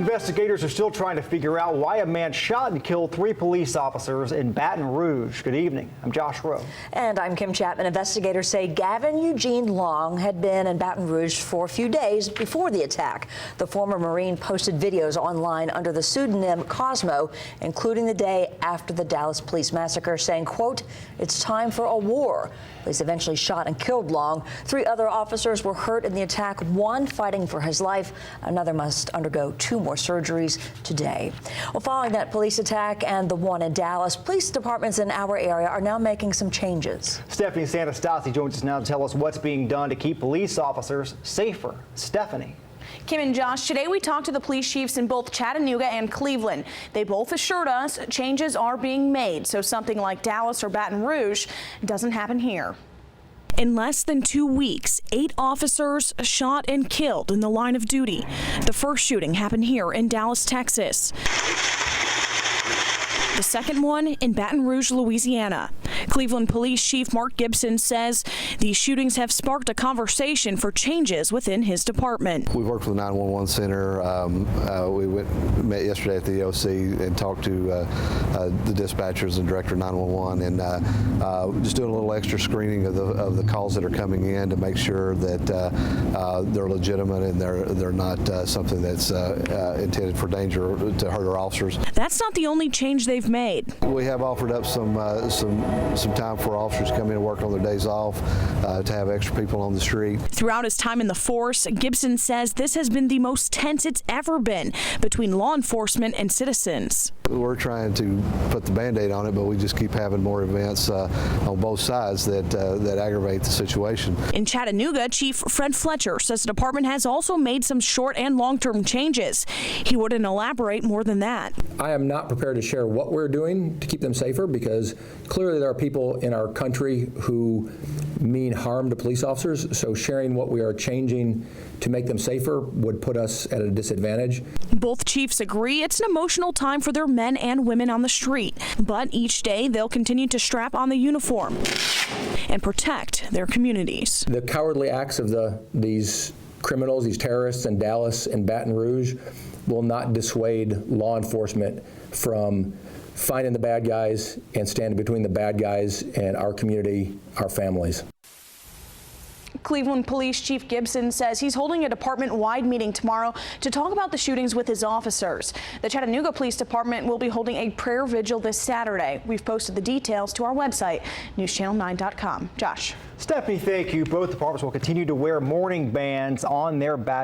Investigators are still trying to figure out why a man shot and killed 3 police officers in Baton Rouge. Good evening. I'm Josh Rowe. And I'm Kim Chapman. Investigators say Gavin Eugene Long had been in Baton Rouge for a few days before the attack. The former Marine posted videos online under the pseudonym Cosmo, including the day after the Dallas police massacre, saying, quote, "It's time for a war." Police eventually shot and killed Long. 3 other officers were hurt in the attack, one fighting for his life. Another must undergo 2 more surgeries today. Well, following that police attack and the one in Dallas, police departments in our area are now making some changes. Stephanie Santastasi joins us now to tell us what's being done to keep police officers safer. Stephanie. Kim and Josh, today we talked to the police chiefs in both Chattanooga and Cleveland. They both assured us changes are being made so something like Dallas or Baton Rouge doesn't happen here. In less than 2 weeks, 8 officers shot and killed in the line of duty. The first shooting happened here in Dallas, Texas. The second one in Baton Rouge, Louisiana. Cleveland Police Chief Mark Gibson says these shootings have sparked a conversation for changes within his department. We've worked with the 911 center. We met yesterday at the EOC and talked to the dispatchers and director of 911, and just doing a little extra screening of the calls that are coming in to make sure that they're legitimate and they're not something that's intended for danger to hurt our officers. That's not the only change they've made. We have offered up some time for officers to come in and work on their days off, to have extra people on the street. Throughout his time in the force, Gibson says this has been the most tense it's ever been between law enforcement and citizens. We're trying to put the Band-Aid on it, but we just keep having more events on both sides that aggravate the situation. In Chattanooga, Chief Fred Fletcher says the department has also made some short and long-term changes. He wouldn't elaborate more than that. I am not prepared to share what we're doing to keep them safer, because clearly there are people in our country who mean harm to police officers, so sharing what we are changing to make them safer would put us at a disadvantage. Both chiefs agree it's an emotional time for their men and women on the street, but each day they'll continue to strap on the uniform and protect their communities. The cowardly acts of these criminals, these terrorists in Dallas and Baton Rouge, will not dissuade law enforcement from finding the bad guys and standing between the bad guys and our community, our families. Cleveland Police Chief Gibson says he's holding a department-wide meeting tomorrow to talk about the shootings with his officers. The Chattanooga Police Department will be holding a prayer vigil this Saturday. We've posted the details to our website, NewsChannel9.com. Josh. Stephanie, thank you. Both departments will continue to wear mourning bands on their badges.